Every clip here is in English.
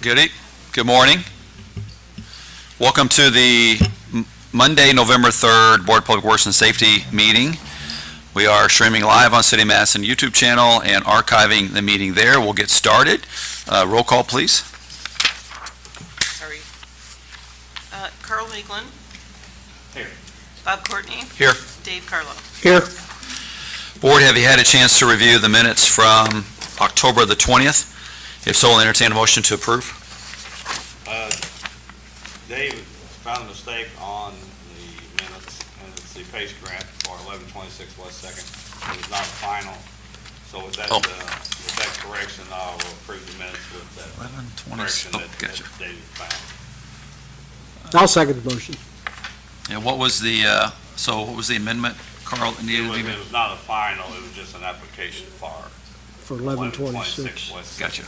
Good morning. Welcome to the Monday, November 3rd Board of Public Works and Safety meeting. We are streaming live on City of Madison YouTube channel and archiving the meeting there. We'll get started. Roll call, please. Sorry. Carl Lakeland. Here. Bob Courtney. Here. Dave Carlo. Here. Board, have you had a chance to review the minutes from October the 20th? If so, I'll entertain a motion to approve. Dave found a mistake on the minutes, and it's the page grant for 1126 West 2nd. It was not final. So with that, with that correction, I will approve the minutes with that 1126. correction that Dave found. I'll second the motion. And what was the what was the amendment, Carl? It was not a final, it was just an application for 1126. West 2nd. Gotcha.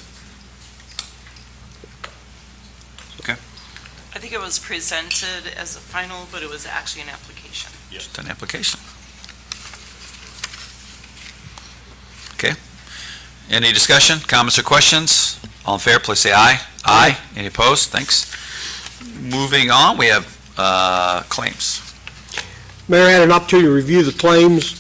I think it was presented as a final, but it was actually an application. Yes. Just an application. Okay. Any discussion, comments, or questions? All in favor, please say aye. Aye. Any opposed? Thanks. Moving on, we have claims. Mayor, I had an opportunity to review the claims.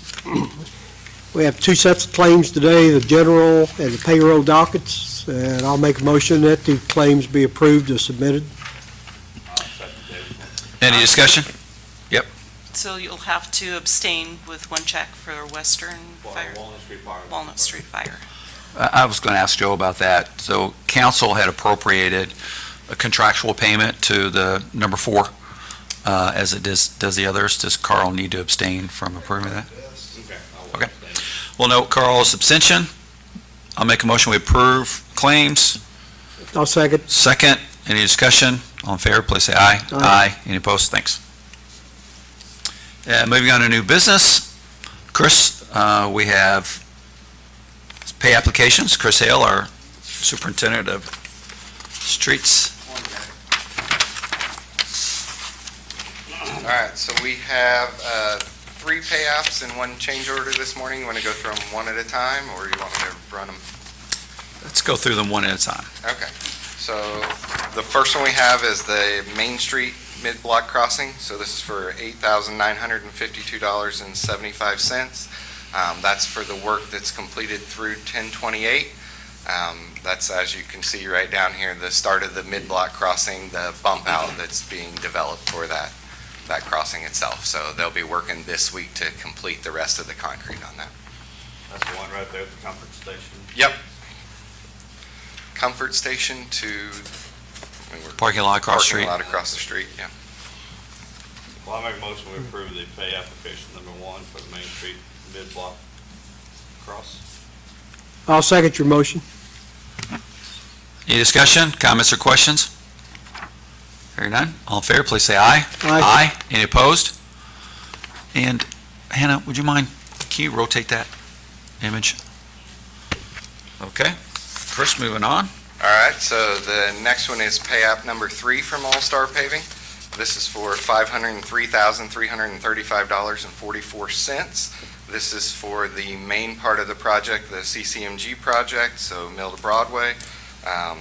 We have two sets of claims today, the general and the payroll dockets, and I'll make a motion that the claims be approved as submitted. Any discussion? So you'll have to abstain with one check for Western Fire. Walnut Street Fire. I was going to ask Joe about that. So council had appropriated a contractual payment to the number 4 as it does the others. Does Carl need to abstain from approving that? Okay. We'll note Carl's abstention. I'll make a motion we approve claims. I'll second. Second. Any discussion? All in favor, please say aye. Aye. Any opposed? Thanks. Moving on to new business. Chris, we have pay applications. Chris Hale, our superintendent of streets. All right, so we have 3 pay apps and 1 change order this morning. You want to go through them one at a time, or you want me to run them? Let's go through them one at a time. Okay. So the first one we have is the Main Street mid-block crossing. So this is for $8,952.75. That's for the work that's completed through 1028. That's, as you can see right down here, the start of the mid-block crossing, the bump out that's being developed for that crossing itself. So they'll be working this week to complete the rest of the concrete on that. That's the one right there at the comfort station. Yep. Comfort station to Parking lot across the street. Parking lot across the street, yeah. Well, I make a motion we approve the pay application number 1 for the Main Street mid-block cross. I'll second your motion. Any discussion, comments, or questions? Hearing none. All in favor, please say aye. Aye. Any opposed? And Hannah, would you mind, can you rotate that image? Okay. Chris, moving on. All right, so the next one is pay app number 3 from All-Star Paving. This is for $503,335.44. This is for the main part of the project, the CCMG project, so Mill to Broadway,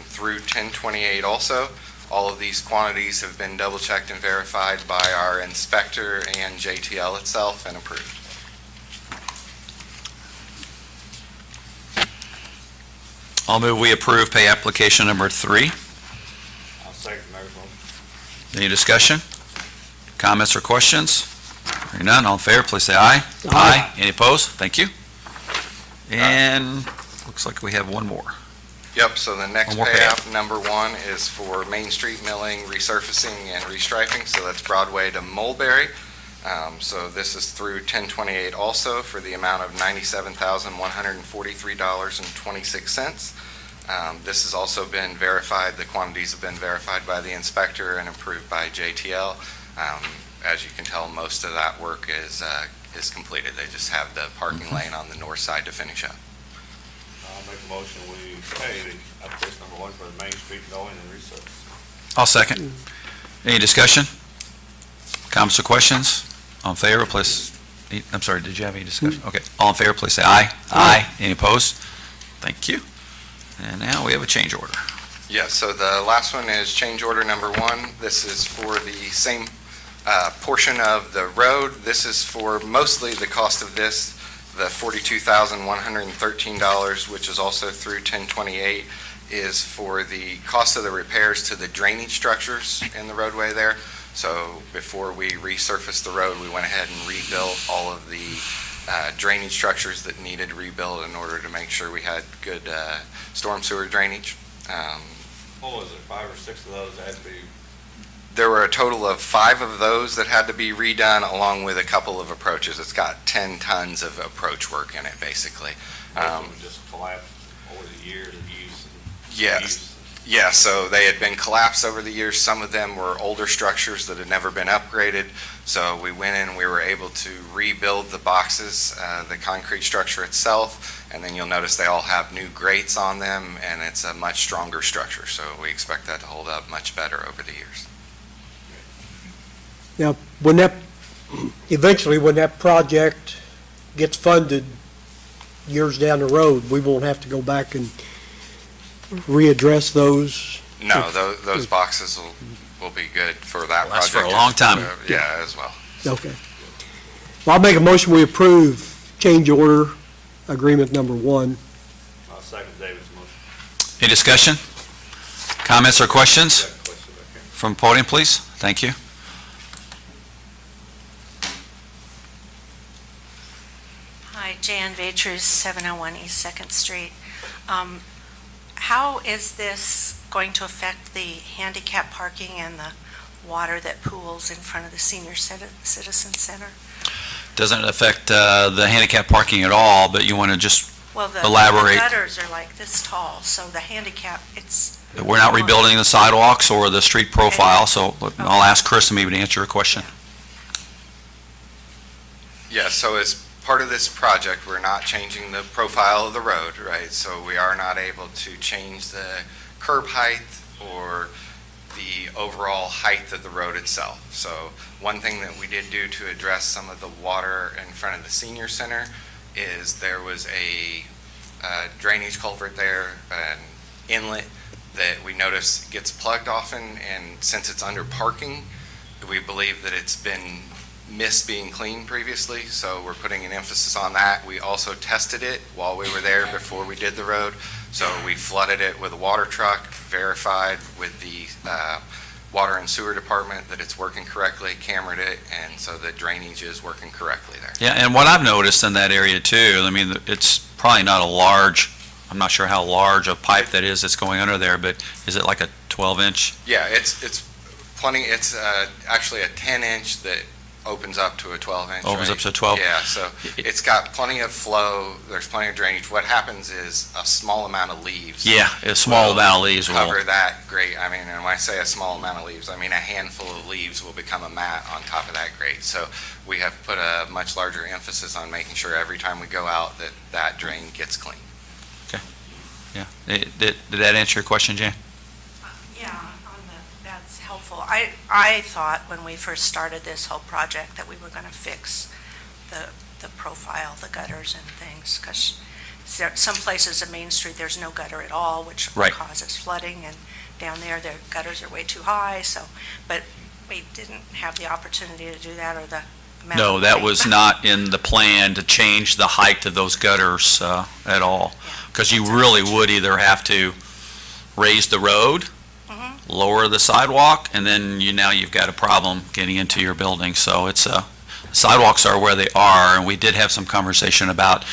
through 1028 also. All of these quantities have been double-checked and verified by our inspector and JTL itself and approved. I'll move we approve pay application number 3. I'll second the mayor's motion. Any discussion, comments, or questions? Hearing none. All in favor, please say aye. Aye. Any opposed? Thank you. And looks like we have one more. Yep, so the next One more pay pay app, number 1, is for Main Street milling, resurfacing, and restriping. So that's Broadway to Mulberry. So this is through 1028 also for the amount of $97,143.26. This has also been verified. The quantities have been verified by the inspector and approved by JTL. As you can tell, most of that work is completed. They just have the parking lane on the north side to finish up. I'll make a motion we pay the application number 1 for the Main Street going and resurface. I'll second. Any discussion, comments, or questions? All in favor, please. I'm sorry, did you have any discussion? Okay. All in favor, please say aye. Aye. Any opposed? Thank you. And now we have a change order. Yeah, so the last one is change order number 1. This is for the same portion of the road. This is for mostly the cost of this, the $42,113, which is also through 1028, is for the cost of the repairs to the drainage structures in the roadway there. So before we resurfaced the road, we went ahead and rebuilt all of the drainage structures that needed rebuild in order to make sure we had good storm sewer drainage. What was it, 5 or 6 of those that had to be? There were a total of 5 of those that had to be redone, along with a couple of approaches. It's got 10 tons of approach work in it, basically. Most of them just collapsed over the years of use. Yes. Yeah, so they had been collapsed over the years. Some of them were older structures that had never been upgraded. So we went in and we were able to rebuild the boxes, the concrete structure itself, and then you'll notice they all have new grates on them, and it's a much stronger structure. So we expect that to hold up much better over the years. Now, eventually, when that project gets funded years down the road, we won't have to go back and readdress those. No, those boxes will be good for that Last project. for a long time. Yeah, as well. Okay. Well, I'll make a motion, we approve change order agreement number 1. I'll second David's motion. Any discussion? Comments or questions? Second question back here. From podium, please. Thank you. Hi, Jan Vaters, 701 East 2nd Street. How is this going to affect the handicap parking and the water that pools in front of the senior citizen center? Doesn't affect the handicap parking at all, but you want to just, Well, the Elaborate. gutters are like this tall, so the handicap, it's, we're not rebuilding the sidewalks or the street profile, so I'll ask Chris maybe to answer your question. Yeah, so as part of this project, we're not changing the profile of the road, right? So we are not able to change the curb height or the overall height of the road itself. So one thing that we did do to address some of the water in front of the senior center is there was a drainage culvert there, an inlet that we notice gets plugged often, and since it's under parking, we believe that it's been missed being cleaned previously, so we're putting an emphasis on that. We also tested it while we were there before we did the road, so we flooded it with a water truck, verified with the water and sewer department that it's working correctly, cameraed it, and so the drainage is working correctly there. Yeah, and what I've noticed in that area too, I mean, it's probably not a large, I'm not sure how large a pipe that is that's going under there, but is it like a 12-inch? Yeah, it's plenty, it's actually a 10-inch that opens up to a 12-inch. Opens right? up to 12? Yeah, so it's got plenty of flow, there's plenty of drainage. What happens is a small amount of leaves. Yeah, a small will amount of leaves will. cover that grate. I mean, and when I say a small amount of leaves, I mean a handful of leaves will become a mat on top of that grate. So we have put a much larger emphasis on making sure every time we go out that that drain gets clean. Yeah. Did that answer your question, Jan? yeah, that's helpful. I thought when we first started this whole project that we were going to fix the profile, the gutters and things, because some places in Main Street, there's no gutter at all, which Right. causes flooding, and down there, the gutters are way too high, so, but we didn't have the opportunity to do that, or the amount No, of that money. was not in the plan to change the height of those gutters at all. Yeah. Because you really would either have to raise the road, Mhm. lower the sidewalk, and then now you've got a problem getting into your building. So it's sidewalks are where they are, and we did have some conversation about,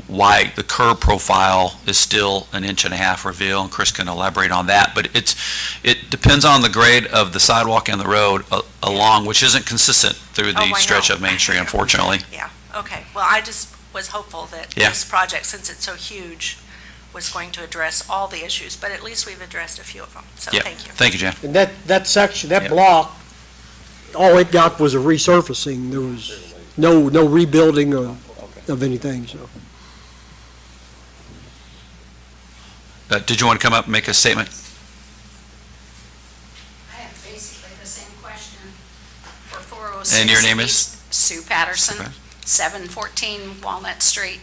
why the curb profile is still 1.5 reveal, and Chris can elaborate on that. But it depends on the grade of the sidewalk and the road along, which isn't consistent through Oh, the I stretch know. of Main Street, unfortunately. Yeah, okay. Well, I just was hopeful that Yeah. this project, since it's so huge, was going to address all the issues, but at least we've addressed a few of them, so Yeah. thank you. Thank you, Jan. And that section, that Yeah. block, all it got was a resurfacing. There was no rebuilding of anything, so. Did you want to come up and make a statement? I have basically the same question for 406. And your name is? East. Sue Patterson, Sue 714 Walnut Street.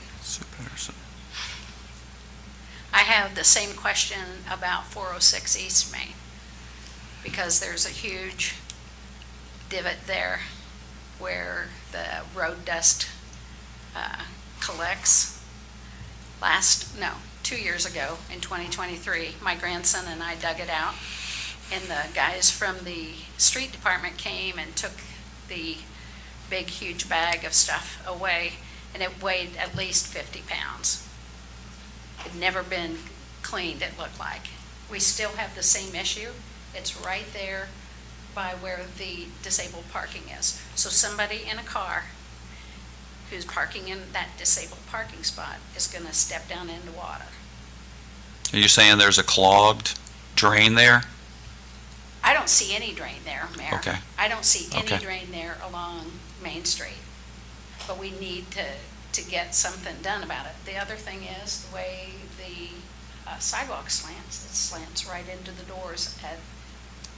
I have the same question about 406 East Main, because there's a huge divot there where the road dust collects. 2 years ago, in 2023, my grandson and I dug it out, and the guys from the street department came and took the big, huge bag of stuff away, and it weighed at least 50 pounds. It'd never been cleaned, it looked like. We still have the same issue. It's right there by where the disabled parking is. So somebody in a car who's parking in that disabled parking spot is going to step down into water. Are you saying there's a clogged drain there? I don't see any drain there, Mayor. Okay. I don't see Okay. any drain there along Main Street. But we need to get something done about it. The other thing is the way the sidewalk slants. It slants right into the doors at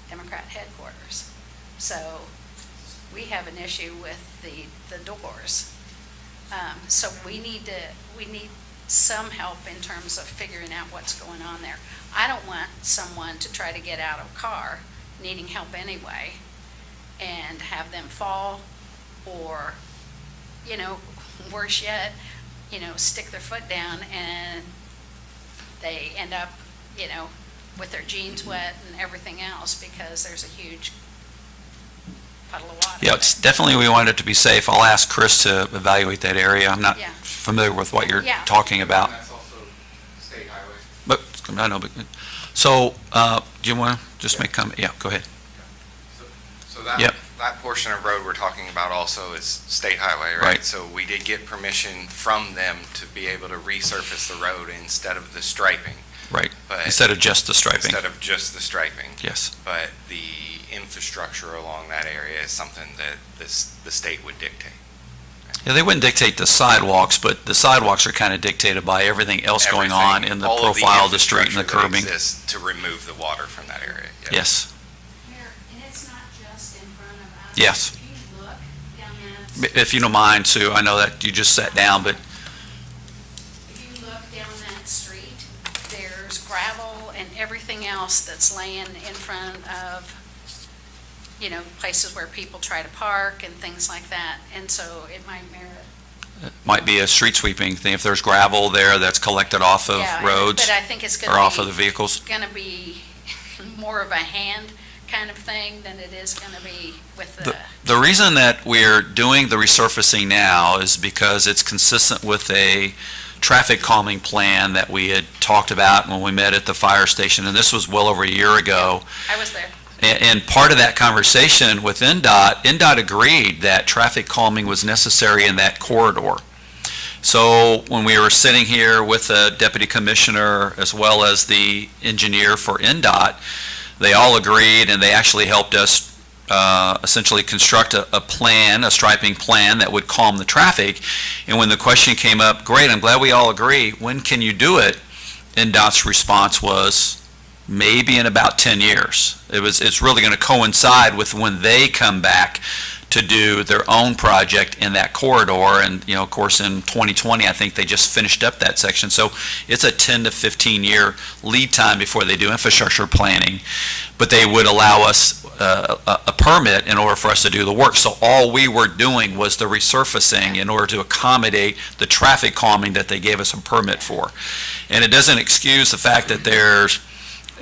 Democrat headquarters. So we have an issue with the doors. So we need some help in terms of figuring out what's going on there. I don't want someone to try to get out of a car needing help anyway and have them fall or, worse yet, stick their foot down and they end up, with their jeans wet and everything else because there's a huge puddle of water. Yeah, it's definitely, we want it to be safe. I'll ask Chris to evaluate that area. I'm not Yeah. familiar with what you're Yeah. talking about. That's also state highway. But, I know, but, so, do you want to just make comment? Yeah, go ahead. So that, Yep. that portion of road we're talking about also is state highway, right? Right. So we did get permission from them to be able to resurface the road instead of the striping. Right. But Instead of just the striping. Instead of just the striping. Yes. But the infrastructure along that area is something that the state would dictate. Yeah, they wouldn't dictate the sidewalks, but the sidewalks are kind of dictated by everything else going on in the All of profile of the street and the infrastructure that curbing. exists to remove the water from that area. yeah. Yes, Mayor, and it's not just in front of us. Yes. If you look down that, if you don't mind, Sue, I know that you just sat down, but if you look down that street, there's gravel and everything else that's laying in front of, places where people try to park and things like that. And so it might merit. it might be a street sweeping thing. If there's gravel there that's collected off of Yeah, roads But I think it's or going off of to the be, vehicles. more of a hand kind of thing than it is going to be with the. The reason that we're doing the resurfacing now is because it's consistent with a traffic calming plan that we had talked about when we met at the fire station, and this was well over a year ago. I was there. And part of that conversation with NDOT agreed that traffic calming was necessary in that corridor. So when we were sitting here with the deputy commissioner as well as the engineer for NDOT, they all agreed, and they actually helped us essentially construct a plan, a striping plan that would calm the traffic. And when the question came up, great, I'm glad we all agree, when can you do it? NDOT's response was, maybe in about 10 years. It's really going to coincide with when they come back to do their own project in that corridor. And, of course, in 2020, I think they just finished up that section. So it's a 10 to 15-year lead time before they do infrastructure planning. But they would allow us a permit in order for us to do the work. So all we were doing was the resurfacing in order to accommodate the traffic calming that they gave us a permit for. And it doesn't excuse the fact that there's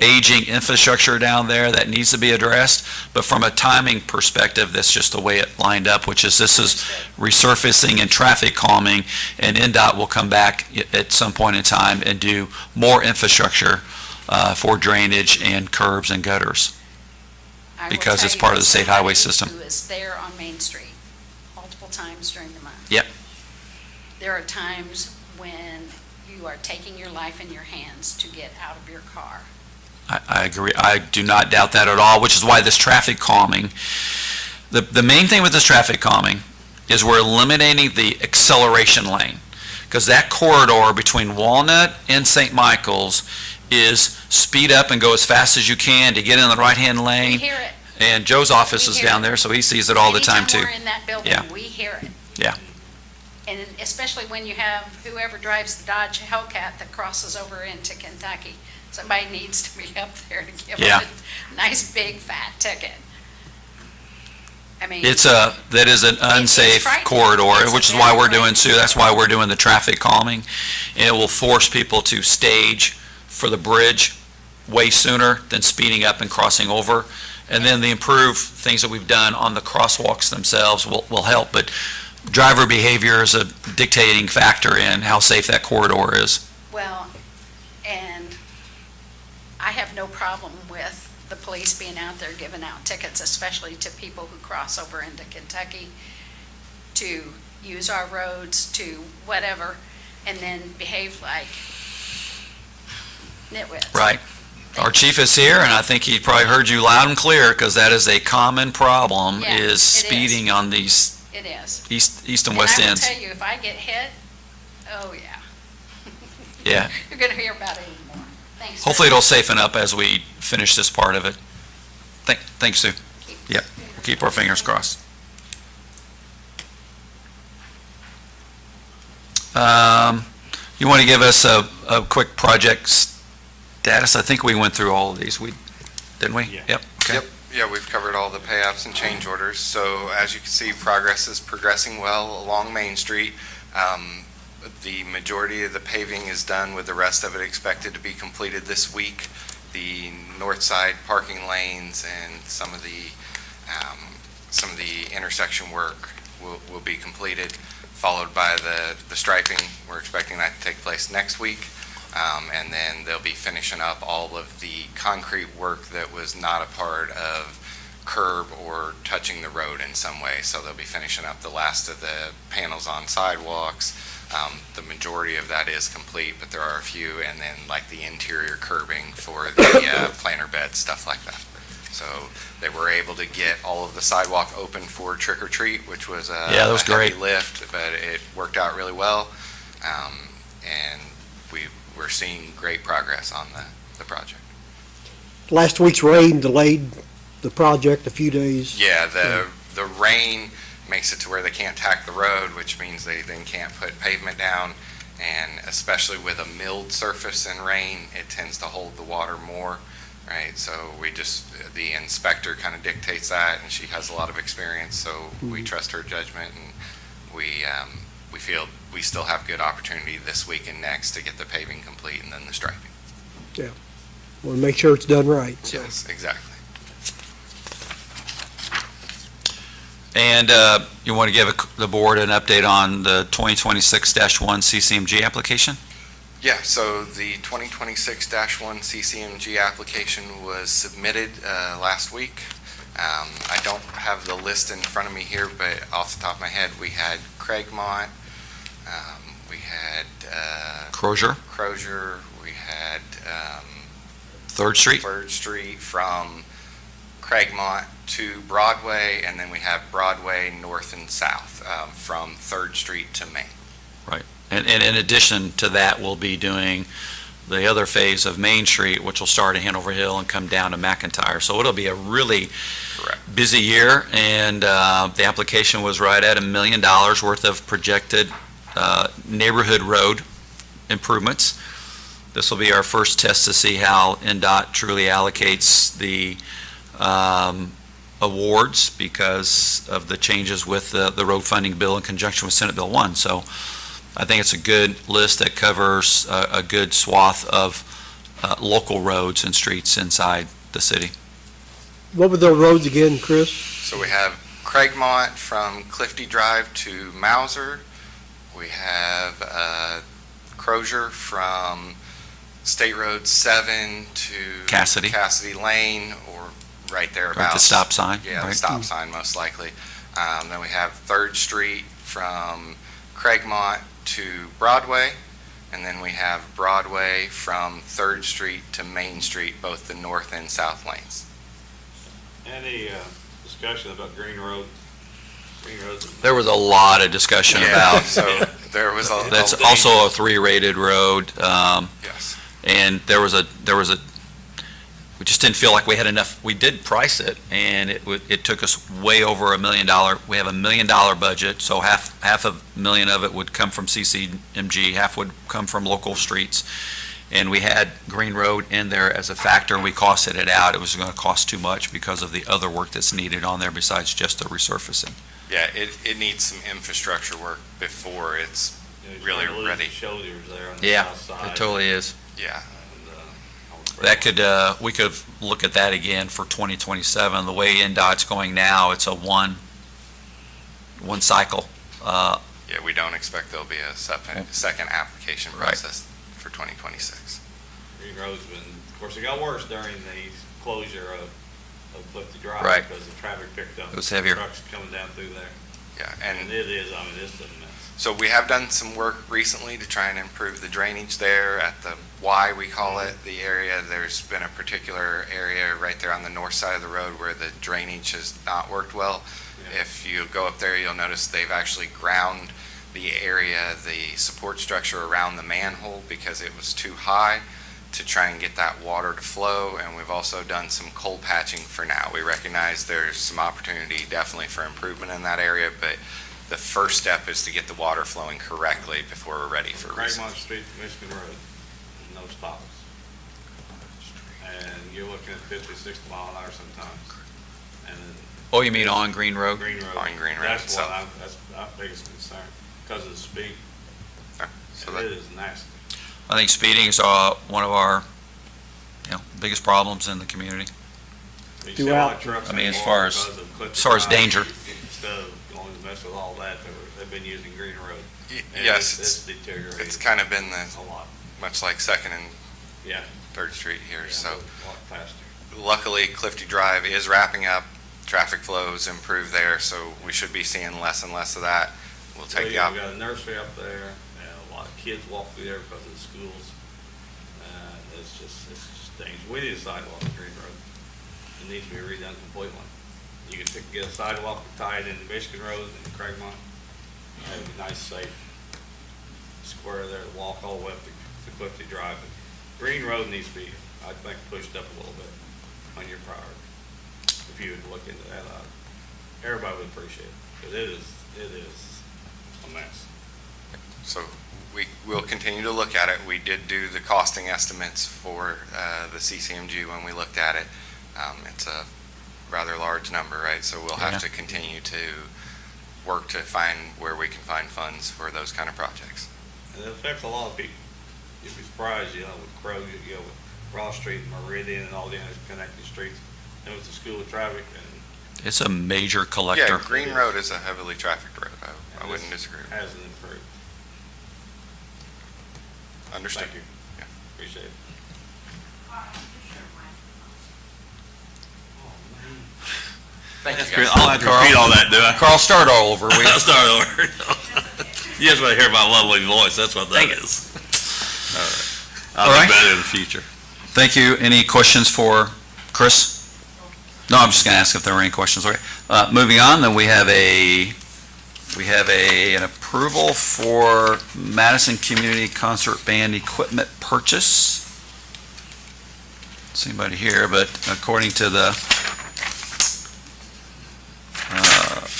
aging infrastructure down there that needs to be addressed, but from a timing perspective, that's just the way it lined up, which is this is resurfacing and traffic calming, and NDOT will come back at some point in time and do more infrastructure for drainage and curbs and gutters. I will Because tell it's you part of as the state highway somebody system. Who is there on Main Street multiple times during the month. Yep. There are times when you are taking your life in your hands to get out of your car. I agree. I do not doubt that at all, which is why this traffic calming, the main thing with this traffic calming is we're eliminating the acceleration lane. Because that corridor between Walnut and St. Michael's is speed up and go as fast as you can to get in the right-hand We lane. hear it. And Joe's office We is hear down it. there, so he sees it all the time too. Anytime we're in that building, Yeah. we hear it. And especially when you have whoever drives the Dodge Hellcat that crosses over into Kentucky. Somebody needs to be up there to give Yeah. them a nice big fat ticket. I mean. That is an unsafe frightening. corridor, It's a which is why very we're doing, frightening Sue, that's why we're doing the traffic calming. And it will force people to stage for the bridge way sooner than speeding up and crossing over. And then the improved things that we've done on the crosswalks themselves will help. But driver behavior is a dictating factor in how safe that corridor is. Well, and I have no problem with the police being out there giving out tickets, especially to people who cross over into Kentucky to use our roads, to whatever, and then behave like nitwits. Right. Our chief is here, and I think he probably heard you loud and clear, because that is a common problem, Yeah, it is is. speeding on these It is. east and west And I will ends. tell you, if I get hit, oh, yeah. Yeah. You're going to hear about it anymore. Thanks. Hopefully it'll safeten up as we finish this part of it. Thanks, Sue. Yep, keep our fingers crossed. You want to give us a quick project status? I think we went through all of these, didn't we? Yeah. Yep, okay. Yep, yeah, we've covered all the pay-apps and change orders. So as you can see, progress is progressing well along Main Street. The majority of the paving is done, with the rest of it expected to be completed this week. The north side parking lanes and some of the intersection work will be completed, followed by the striping. We're expecting that to take place next week. And then they'll be finishing up all of the concrete work that was not a part of curb or touching the road in some way. So they'll be finishing up the last of the panels on sidewalks. The majority of that is complete, but there are a few, and then like the interior curbing for the planter bed, stuff like that. So they were able to get all of the sidewalk open for trick or treat, which was Yeah, that was a heavy great. lift, but it worked out really well. And we're seeing great progress on the project. Last week's rain delayed the project a few days. Yeah, the rain makes it to where they can't tack the road, which means they then can't put pavement down. And especially with a milled surface and rain, it tends to hold the water more, right? So the inspector kind of dictates that, and she has a lot of experience, so we trust her judgment, and we feel we still have good opportunity this week and next to get the paving complete and then the striping. Want to make sure it's done right. So. Yes, exactly. And you want to give the board an update on the 2026-1 CCMG application? Yeah, so the 2026-1 CCMG application was submitted last week. I don't have the list in front of me here, but off the top of my head, we had Craigmont, we had Crozier, we had 3rd Street? 3rd Street from Craigmont to Broadway, and then we have Broadway north and south from 3rd Street to Main. Right. And in addition to that, we'll be doing the other phase of Main Street, which will start at Hanover Hill and come down to McIntyre. So it'll be a really Correct. busy year, and the application was right at $1 million worth of projected neighborhood road improvements. This will be our first test to see how NDOT truly allocates the awards because of the changes with the road funding bill in conjunction with Senate Bill 1. So I think it's a good list that covers a good swath of local roads and streets inside the city. What were the roads again, Chris? So we have Craigmont from Clifty Drive to Mauser. We have Crozier from State Road 7 to Cassidy Lane, or right there Right, about. the stop sign, Yeah, the right? stop sign most likely. Then we have 3rd Street from Craigmont to Broadway, and then we have Broadway from 3rd Street to Main Street, both the north and south lanes. Any discussion about Green Road? Green Road's There was a lot of discussion Yeah, about, so there was a. that's also a 3-rated road. Yes. And there was a, we just didn't feel like we had enough. We did price it, and it took us way over $1 million. We have $1 million budget, so half a million of it would come from CCMG, half would come from local streets. And we had Green Road in there as a factor, and we costed it out. It was going to cost too much because of the other work that's needed on there besides just the resurfacing. Yeah, it needs some infrastructure work before it's really ready. Shoulders there on the Yeah, south side. it totally is. Yeah. And, I was That could, we could look at that again for 2027. The way NDOT's going now, it's a one cycle. Yeah, we don't expect there'll be a second application Right. process for 2026. Green Road's been, of course, it got worse during the closure of Clifty Drive. Right. Because the traffic picked up. It was heavier. Trucks coming down through there. Yeah, And and it is, I mean, it's a mess. so we have done some work recently to try and improve the drainage there at the Y, we call it, the area. There's been a particular area right there on the north side of the road where the drainage has not worked well. Yeah. If you go up there, you'll notice they've actually ground the area, the support structure around the manhole because it was too high to try and get that water to flow. And we've also done some coal patching for now. We recognize there's some opportunity definitely for improvement in that area, but the first step is to get the water flowing correctly before we're ready for Craigmont resurfacing. Street to Michigan Road, no stops. And you're looking at 50, 60 mile an hour sometimes. And then Oh, you mean on Green Road? Green Road. On Green Road That's itself. that's my biggest concern, because of the speed. So And that- it is nasty. I think speeding is one of our, biggest problems in the community. You see a lot of Throughout. trucks I mean, as anymore far as- because of Clifty as far as Drive. danger. Instead of going to mess with all that, they've been using Green Road. And Yes, It's it's deteriorated kind of been a lot. much like Second and Yeah. Third Street here, Yeah, so. A lot faster. Luckily, Clifty Drive is wrapping up, traffic flows improved there, so we should be seeing less and less of that. We'll take the We've got a nursery up there, and a lot of kids walk through there because of the schools. It's just dangerous. We need a sidewalk on Green Road. It needs to be redone completely. You can get a sidewalk and tie it into Michigan Road and Craigmont. Have a nice, safe square there to walk all the way up to Clifty Drive. But Green Road needs to be, I think, pushed up a little bit on your priority. If you would look into that, everybody would appreciate it, because it is a mess. So we'll continue to look at it. We did do the costing estimates for the CCMG when we looked at it. It's a rather large number, right? So we'll Yeah. have to continue to work to find where we can find funds for those kind of projects. And it affects a lot of people. You'd be surprised, with Crow, with Ross Street and Meridian and all the other connected streets. And with the school of traffic and. It's a major Yeah, collector. Green Road is a heavily trafficked road. I and wouldn't this disagree. Hasn't improved. Understood. Thank you. Yeah. Appreciate it. Thank you, guys. I'll have to repeat all that, do I? Carl, start all over. I'll start over. You just want to hear my lovely voice, that's what that Thank you. is. All I'll right. do better in the future. Thank you. Any questions for Chris? No, I'm just going to ask if there were any questions. Okay. Moving on, then we have an approval for Madison Community Concert Band equipment purchase. It's anybody here, but according to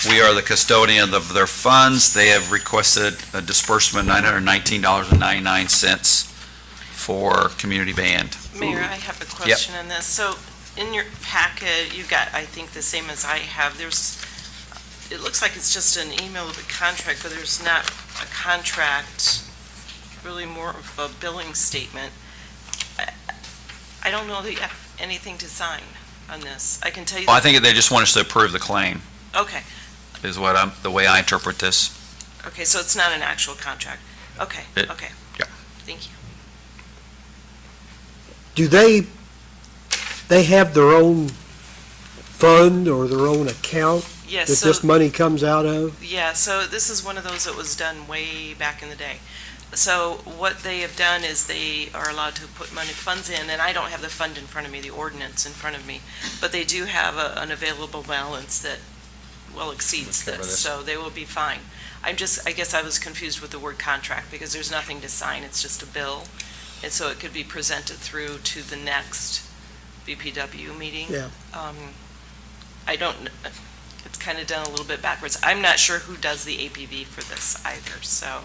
we are the custodian of their funds. They have requested a disbursement of $919.99 for community band. Mayor, I have a question on this. So in your packet, you've got, I think, the same as I have. It looks like it's just an email of a contract, but there's not a contract, really more of a billing statement. I don't know that you have anything to sign on this. I can tell you. Well, I think they just want us to approve the claim, Okay, is the way I interpret this. okay, so it's not an actual contract. Okay, It- okay. yeah. Thank you. Do they have their own fund or their own account Yes, that so. this money comes out of? Yeah, so this is one of those that was done way back in the day. So what they have done is they are allowed to put funds in, and I don't have the fund in front of me, the ordinance in front of me, but they do have an available balance that well exceeds Cover this, this. so they will be fine. I guess I was confused with the word contract, because there's nothing to sign, it's just a bill. And so it could be presented through to the next BPW meeting. Yeah. I don't, it's kind of done a little bit backwards. I'm not sure who does the APV for this either, so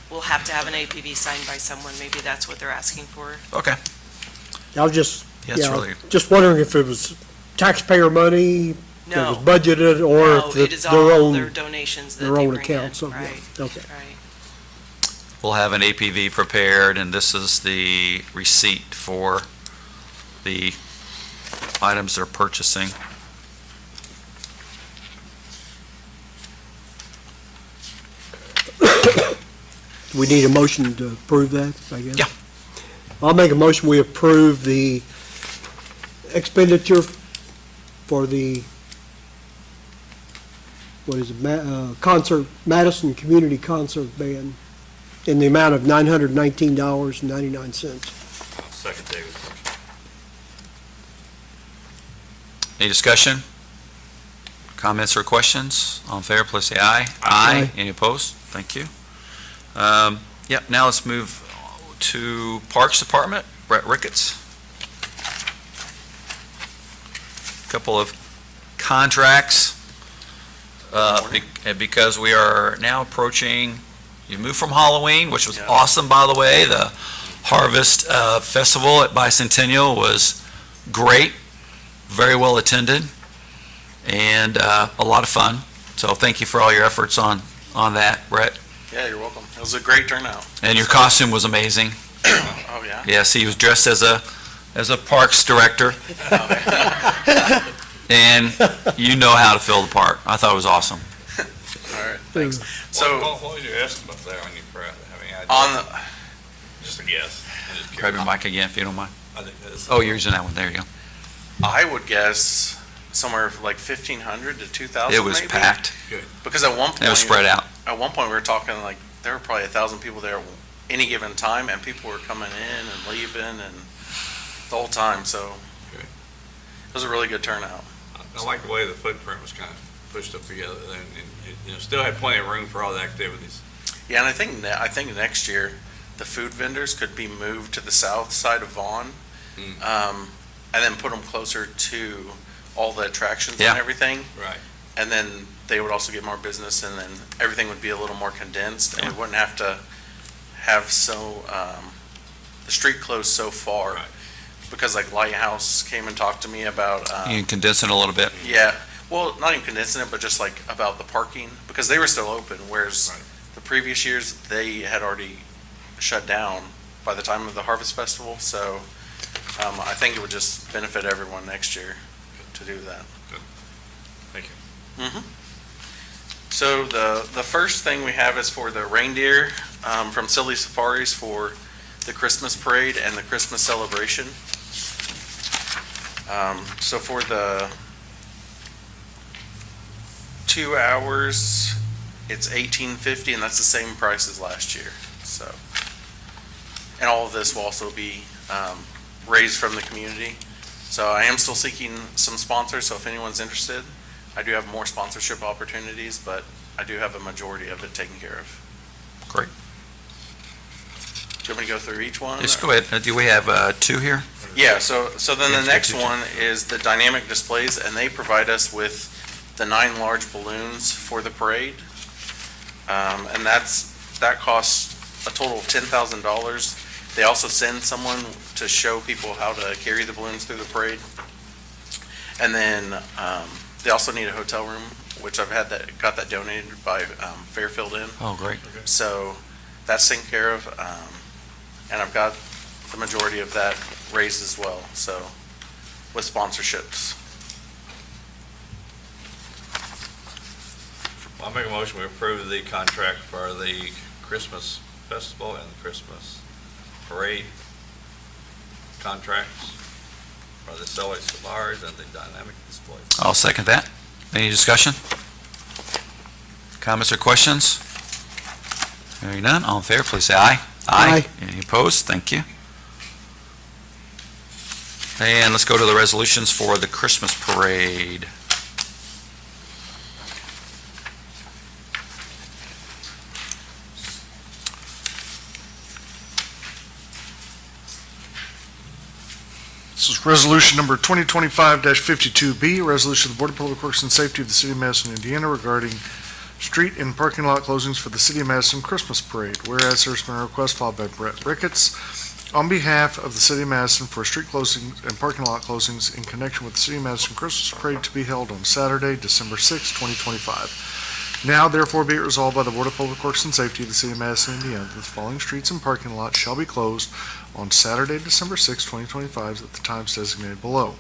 we'll have to have an APV signed by someone. Maybe that's what they're asking for. Okay. I was just, Yeah, it's yeah, really, just wondering if it was taxpayer money that was No, budgeted, or no, if it is their all their own, donations that their they own bring in. account, so, yeah, Right, okay. right. we'll have an APV prepared, and this is the receipt for the items they're purchasing. We need a motion to approve that, I guess? Yeah. I'll make a motion, we approve the expenditure for the, what is it, concert, Madison Community Concert Band in the amount of $919.99. Second David's motion. Any discussion? Comments or questions? All in favor, please say aye. Aye. Any opposed? Thank you. Yep, now let's move to Parks Department. Brett Ricketts. Couple of contracts. Because we are now approaching, you moved from Halloween, which was awesome, by the way. The Harvest Festival at Bicentennial was great, very well attended, and a lot of fun. So thank you for all your efforts on that, Brett. Yeah, you're welcome. It was a great turnout. And your costume was amazing. Oh, yeah? Yes, he was dressed as a parks director, and you know how to fill the part. I thought it was awesome. All right, thanks. So, What was your estimate there on your prep? on the, Just a guess. I'm just Grab your curious. mic again if you don't mind. I think that's- Oh, you're using that one. There you go. I would guess somewhere like 1,500 to 2,000 It was maybe. packed. Because at one point. It was spread out. At one point, we were talking like, there were probably 1,000 people there at any given time, and people were coming in and leaving and the whole time, so. Good. It was a really good turnout. I like the way the footprint was kind of pushed up together, and still had plenty of room for all the activities. Yeah, and I think next year, the food vendors could be moved to the south side of Vaughn, and then put them closer to all the attractions Yeah. and everything. Right. And then they would also get more business, and then everything would be a little more condensed, and we Yeah. wouldn't have to have the street closed so far. Right. Because like Lighthouse came and talked to me about, You can condense it a little bit. yeah, well, not even condensing it, but just like about the parking, because they were still open, whereas Right. the previous years, they had already shut down by the time of the Harvest Festival, so I think it would just benefit everyone next year to do that. Thank you. So the first thing we have is for the reindeer from Silly Safaris for the Christmas parade and the Christmas celebration. So for the 2 hours, it's $18.50, and that's the same price as last year. So, and all of this will also be raised from the community. So I am still seeking some sponsors, so if anyone's interested, I do have more sponsorship opportunities, but I do have a majority of it taken care of. Great. Do you want me to go through each one? Just or- go ahead. Do we have two here? Yeah, so then Yeah, the next two. one is the dynamic displays, and they provide us with the 9 large balloons for the parade. And that costs a total of $10,000. They also send someone to show people how to carry the balloons through the parade. And then they also need a hotel room, which I've got that donated by Fairfield Inn. Oh, great. So that's taken care of, and I've got the majority of that raised as well, so with sponsorships. I'll make a motion, we approve the contract for the Christmas festival and the Christmas parade contracts for the Silly Safaris and the dynamic displays. I'll second that. Any discussion? Comments or questions? Hearing none, all in favor, please say aye. Aye. Any opposed? Thank you. And let's go to the resolutions for the Christmas parade. This is resolution number 2025-52B, a resolution of the Board of Public Works and Safety of the City of Madison, Indiana regarding street and parking lot closings for the City of Madison Christmas Parade. Whereas there's been a request filed by Brett Ricketts on behalf of the City of Madison for street closings and parking lot closings in connection with the City of Madison Christmas Parade to be held on Saturday, December 6, 2025. Now therefore be it resolved by the Board of Public Works and Safety of the City of Madison, Indiana, that the following streets and parking lots shall be closed on Saturday, December 6, 2025, at the times designated below.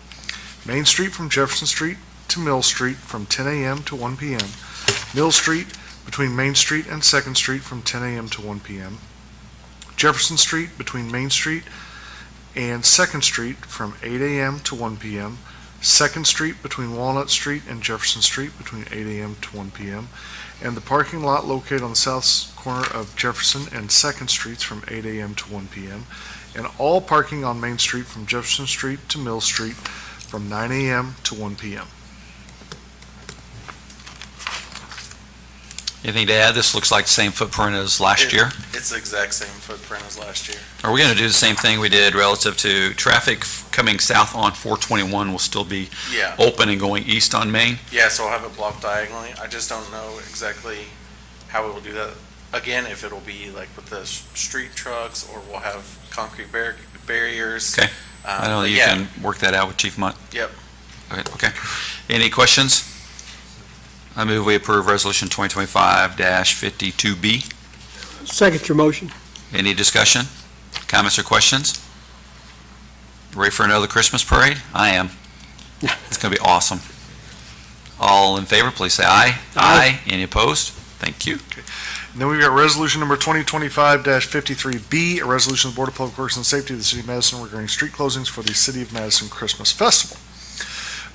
Main Street from Jefferson Street to Mill Street from 10 a.m. to 1 p.m. Mill Street between Main Street and Second Street from 10 a.m. to 1 p.m. Jefferson Street between Main Street and Second Street from 8 a.m. to 1 p.m. Second Street between Walnut Street and Jefferson Street between 8 a.m. to 1 p.m. And the parking lot located on the south corner of Jefferson and Second Streets from 8 a.m. to 1 p.m. And all parking on Main Street from Jefferson Street to Mill Street from 9 a.m. to 1 p.m. Anything to add? This looks like the same footprint as last year. It's the exact same footprint as last year. Are we going to do the same thing we did relative to traffic coming south on 421 will still be Yeah. open and going east on Main? Yeah, so I'll have it blocked diagonally. I just don't know exactly how we will do that. Again, if it'll be like with the street trucks or we'll have concrete barriers. Okay. I know but you yeah, can work that out with Chief Munt. Yep. Okay. Any questions? I move we approve Resolution 2025-52B. Second your motion. Any discussion, comments, or questions? Ready for another Christmas parade? I am. It's going to be awesome. All in favor, please say aye. Aye. Any opposed? Thank you. And then we've got resolution number 2025-53B, a resolution of the Board of Public Works and Safety of the City of Madison regarding street closings for the City of Madison Christmas Festival.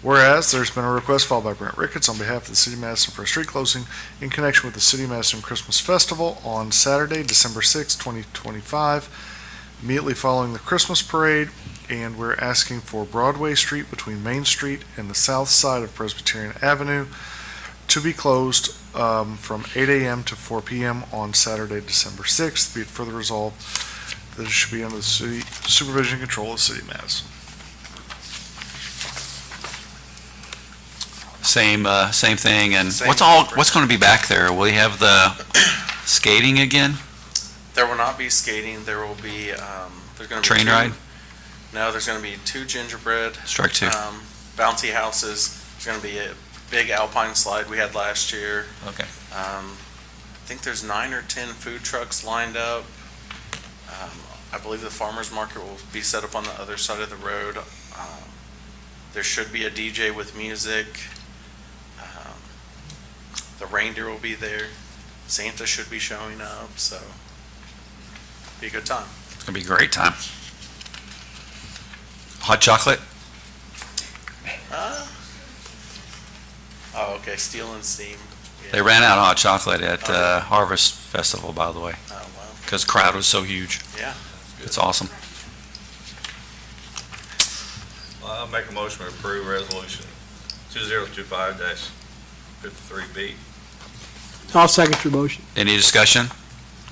Whereas there's been a request filed by Brent Ricketts on behalf of the City of Madison for a street closing in connection with the City of Madison Christmas Festival on Saturday, December 6, 2025, immediately following the Christmas parade, and we're asking for Broadway Street between Main Street and the south side of Presbyterian Avenue to be closed from 8 a.m. to 4 p.m. on Saturday, December 6th. Be it further resolved that it should be under the city supervision and control of the City of Madison. Same thing, and Same what's going to be back there? Will you have the skating again? There will not be skating. There will be, there's going to be Train ride? No, there's going to be 2 gingerbread. Strike 2. Bouncy houses. There's going to be a big alpine slide we had last year. Okay. I think there's 9 or 10 food trucks lined up. I believe the farmer's market will be set up on the other side of the road. There should be a DJ with music. The reindeer will be there. Santa should be showing up, so be a good time. It's going to be a great time. Hot chocolate? Oh, okay, Steel and Steam. Yeah. They ran out of hot chocolate at Harvest Festival, by the way, Oh, wow. because the crowd was so huge. Yeah. It's awesome. I'll make a motion to approve resolution 2025-53B. I'll second your motion. Any discussion,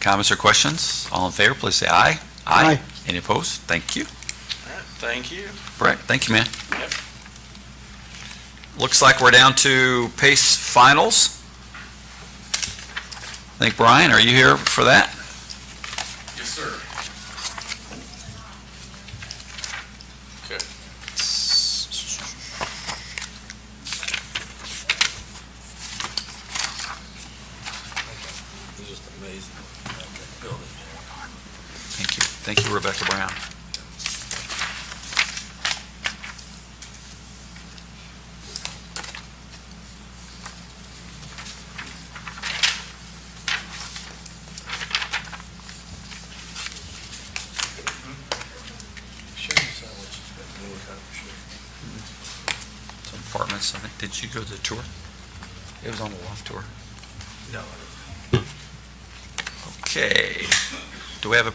comments, or questions? All in favor, please say aye. Aye. Any opposed? Thank you. All right, thank you. Brett, thank you, man. Yep. Looks like we're down to PACE finals. I think, Brian, are you here for that? Yes, sir. Okay. It's just amazing. Building. Thank you. Thank you, Rebecca Brown. Some apartments, I think. Did you go to the tour? It was on the loft tour. No. Okay. Do we have a,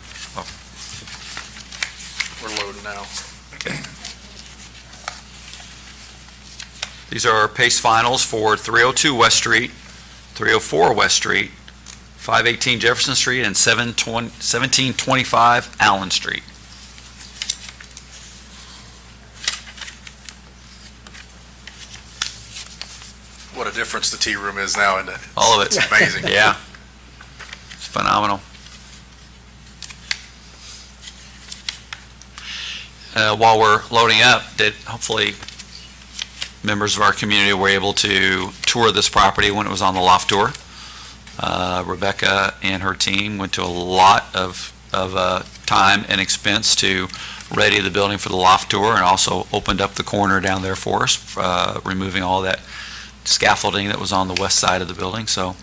We're loading now. these are our PACE finals for 302 West Street, 304 West Street, 518 Jefferson Street, and 1725 Allen Street. difference the tea room is now, and All of it. it's amazing. Yeah. It's phenomenal. While we're loading up, hopefully members of our community were able to tour this property when it was on the loft tour. Rebecca and her team went to a lot of time and expense to ready the building for the loft tour, and also opened up the corner down there for us, removing all that scaffolding that was on the west side of the building. So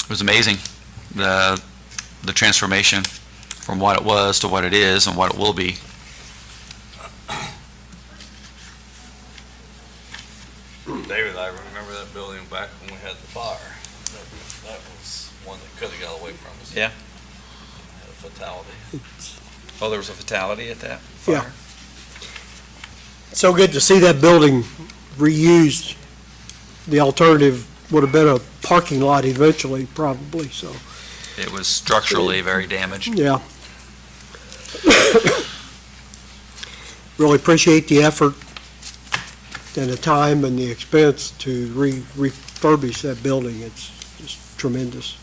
it was amazing, the transformation from what it was to what it is and what it will be. David, I remember that building back when we had the fire. That was one that could have got away from us. Yeah. Had a fatality. Oh, there was a fatality at that Yeah. So good to see that building reused. The alternative would have been a parking lot eventually, probably, so, It was structurally very damaged. yeah. Really appreciate the effort and the time and the expense to refurbish that building. It's just tremendous.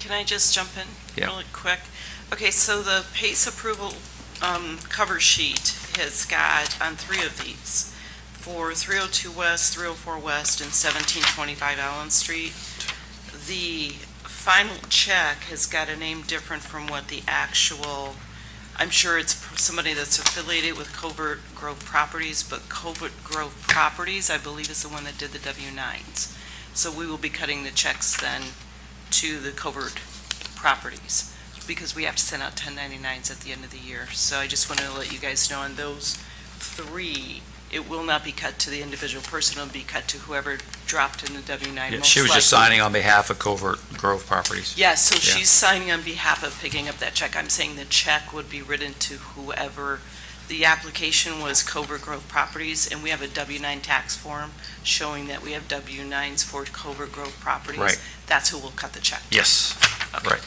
Can I just jump in Yeah. really quick? Okay, so the PACE approval cover sheet has got on 3 of these, for 302 West, 304 West, and 1725 Allen Street. The final check has got a name different from what the actual, I'm sure it's somebody that's affiliated with Covert Grove Properties, but Covert Grove Properties, I believe, is the one that did the W-9s. So we will be cutting the checks then to the Covert Properties, because we have to send out 1099s at the end of the year. So I just wanted to let you guys know on those 3, it will not be cut to the individual person, it'll be cut to whoever dropped in the W-9. Yeah, most she was just likely. signing on behalf of Covert Grove Properties. Yeah, so Yeah. she's signing on behalf of picking up that check. I'm saying the check would be written to whoever, the application was Covert Grove Properties, and we have a W-9 tax form showing that we have W-9s for Covert Grove Properties. Right. That's who will cut the check. Yes, Okay. right.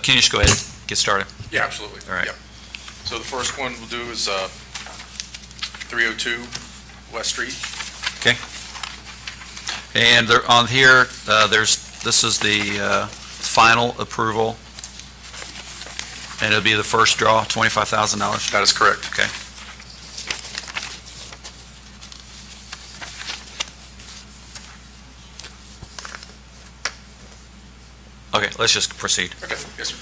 Can you just go ahead and get started? Yeah, absolutely. All right. Yep. So the first one we'll do is 302 West Street. And there, on here, this is the final approval, and it'll be the first draw, $25,000. That is correct. Okay. Okay, let's just proceed. Okay, yes, sir.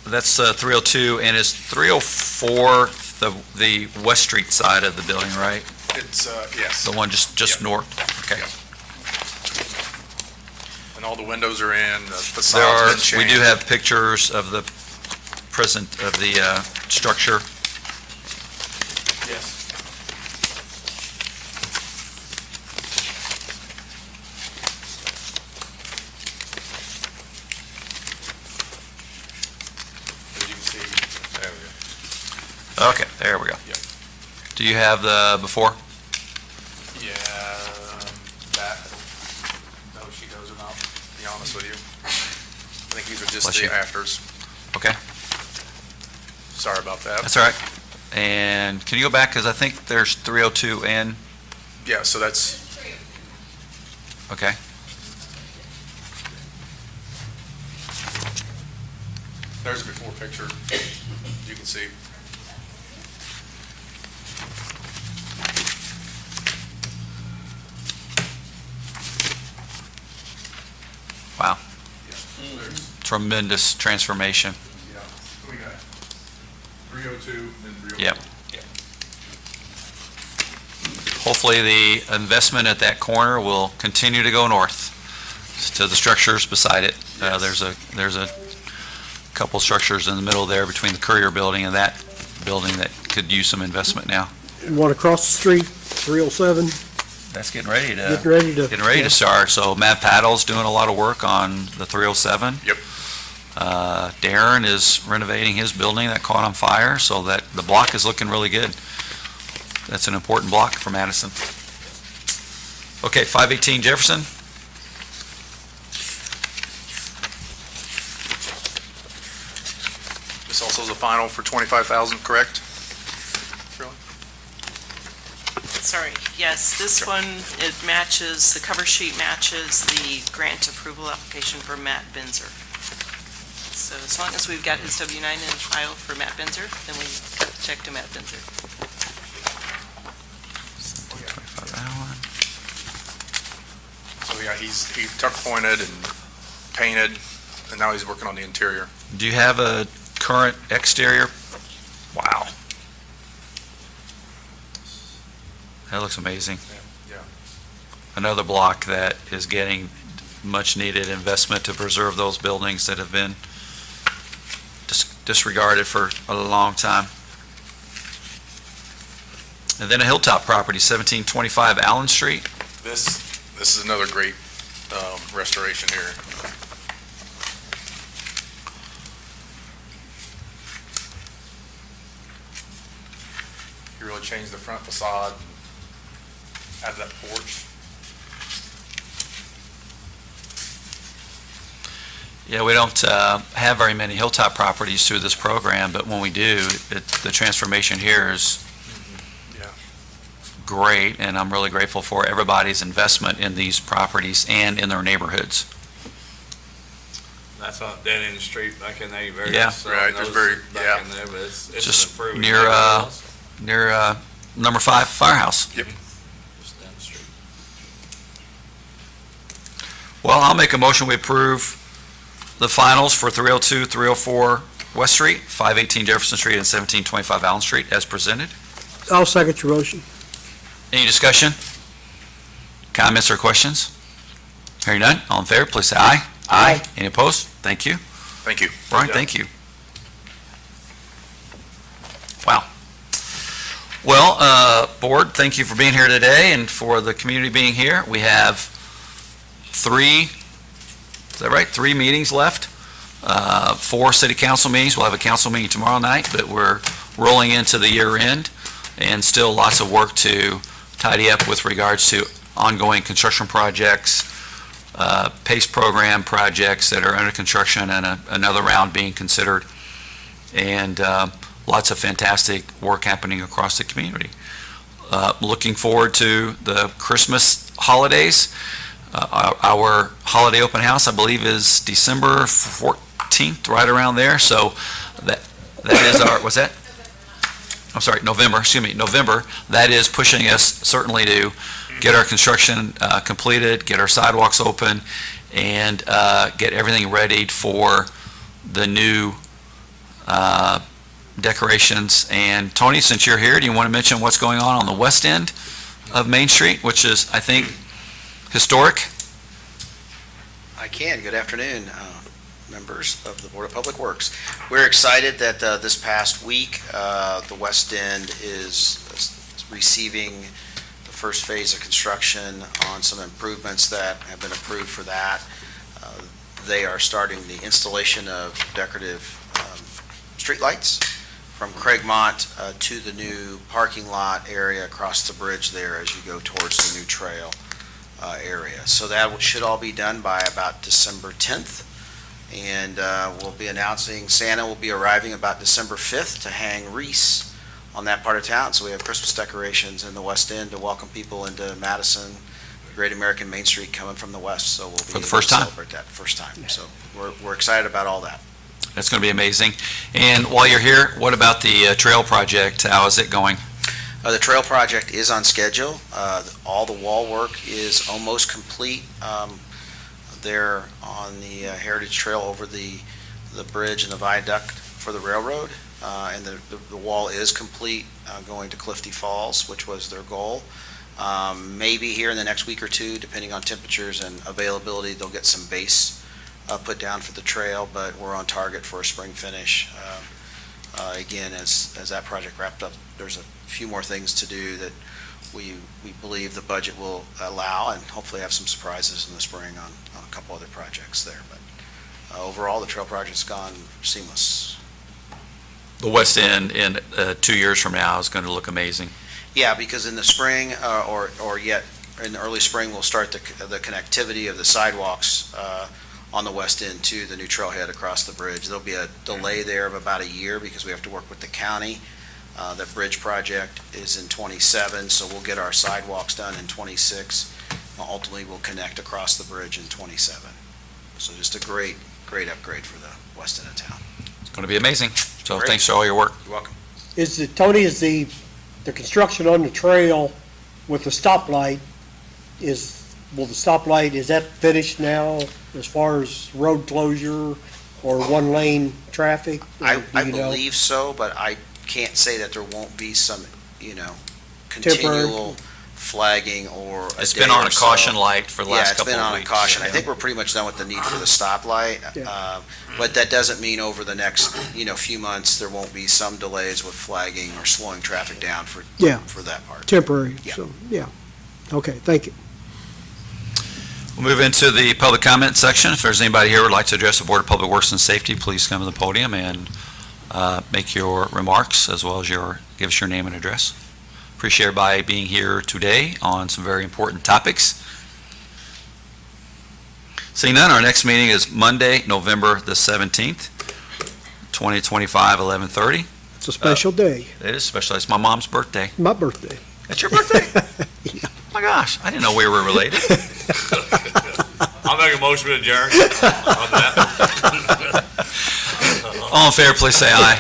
That's 302, and is 304 the West Street side of the building, right? It's, yes. The one just Yeah. north? Okay. Yeah. And all the windows are in, the There facade's are, been changed. we do have pictures of the present, of the structure. Yes. As you can see, there we go. Okay, there we go. Yep. Do you have the before? Yeah, that, no, she does not, to be honest with you. I think these are just Bless the you. afters. Okay, Sorry about that. that's all right. And can you go back, because I think there's 302 and, Yeah, so that's, okay. there's a before picture, you can see. Wow, Yeah, there's, tremendous transformation. yeah, we got 302 and 304. Yep. Hopefully, the investment at that corner will continue to go north to the structures beside it. Yes. There's a couple structures in the middle there between the Courier Building and that building that could use some investment now. One across the street, 307, That's getting ready getting ready to. to start. So Matt Paddle's doing a lot of work on the 307. Yep. Darren is renovating his building that caught on fire, so that the block is looking really good. That's an important block for Madison. Okay, 518 Jefferson. This also is a final for 25,000, correct? Sorry, yes, this one, it matches, the cover sheet matches the grant approval application for Matt Benzer. So as long as we've got his W-9 in file for Matt Benzer, then we got the check to Matt Benzer. 25 Allen. So yeah, he tuck pointed and painted, and now he's working on the interior. Do you have a current exterior? Wow. That looks amazing. Yeah. Another block that is getting much-needed investment to preserve those buildings that have been disregarded for a long time. And then a hilltop property, 1725 Allen Street. This is another great restoration here. You really changed the front facade, added that porch. Yeah, we don't have very many hilltop properties through this program, but when we do, the transformation here is Yeah. great, and I'm really grateful for everybody's investment in these properties and in their neighborhoods. That's on dead end street back in there. Yeah. Right, there's very- yeah. Back in there, but it's Just an improvement. near, near number 5 Firehouse. Yep. Just down the street. Well, I'll make a motion, we approve the finals for 302, 304 West Street, 518 Jefferson Street, and 1725 Allen Street as presented. I'll second your motion. Any discussion? Comments or questions? Hearing none, all in favor, please say aye. Aye. Any opposed? Thank you. Thank you. Brian, thank you. Wow. Well, Board, thank you for being here today and for the community being here. We have 3, is that right? 3 meetings left, 4 city council meetings. We'll have a council meeting tomorrow night, but we're rolling into the year end and still lots of work to tidy up with regards to ongoing construction projects, PACE program projects that are under construction and another round being considered, and lots of fantastic work happening across the community. Looking forward to the Christmas holidays. Our holiday open house, I believe, is December 14th, right around there. So that is our, what's that? I'm sorry, November. That is pushing us certainly to get our construction completed, get our sidewalks open, and get everything ready for the new decorations. And Tony, since you're here, do you want to mention what's going on the west end of Main Street, which is, I think, historic? I can. Good afternoon, members of the Board of Public Works. We're excited that this past week, the West End is receiving the first phase of construction on some improvements that have been approved for that. They are starting the installation of decorative streetlights from Craigmont to the new parking lot area across the bridge there as you go towards the new trail area. So that should all be done by about December 10th. And we'll be announcing Santa will be arriving about December 5th to hang wreaths on that part of town. So we have Christmas decorations in the West End to welcome people into Madison, Great American Main Street coming from the west. So we'll be For the first time? celebrate that first time. So we're excited about all that. That's going to be amazing. And while you're here, what about the trail project? How is it going? The trail project is on schedule. All the wall work is almost complete there on the Heritage Trail over the bridge and the viaduct for the railroad. And the wall is complete going to Clifty Falls, which was their goal. Maybe here in the next week or two, depending on temperatures and availability, they'll get some base put down for the trail, but we're on target for a spring finish. Again, as that project wrapped up, there's a few more things to do that we believe the budget will allow, and hopefully have some surprises in the spring on a couple other projects there. But overall, the trail project's gone seamless. The West End in 2 years from now is going to look amazing. Yeah, because in the spring, or yet in the early spring, we'll start the connectivity of the sidewalks on the west end to the new trailhead across the bridge. There'll be a delay there of about a year because we have to work with the county. The bridge project is in '27, so we'll get our sidewalks done in '26. Ultimately, we'll connect across the bridge in '27. So just a great upgrade for the west end of town. It's going to be amazing. So Great. thanks for all your work. You're welcome. Tony, is the construction on the trail with the stoplight, is that finished now as far as road closure or one lane traffic? Or I do you know? believe so, but I can't say that there won't be some, continual flagging or a It's day been on or a so. caution light for the last couple of weeks. Yeah, it's been on a caution. I Yeah. think we're pretty much done with the need for the stoplight. Yeah. But that doesn't mean over the next, few months, there won't be some delays with flagging or slowing traffic down for Yeah. that part. Temporary, Yeah. so, yeah. Okay, thank you. We'll move into the public comment section. If there's anybody here who would like to address the Board of Public Works and Safety, please come to the podium and make your remarks as well as give us your name and address. Appreciate everybody being here today on some very important topics. Seeing none, our next meeting is Monday, November the 17th, 2025, 11:30. It's a special day, It is special. It's my mom's birthday. my birthday. It's your birthday? Oh my gosh, I didn't know we were related. I'll make a motion to adjourn on that. All in favor, please say aye.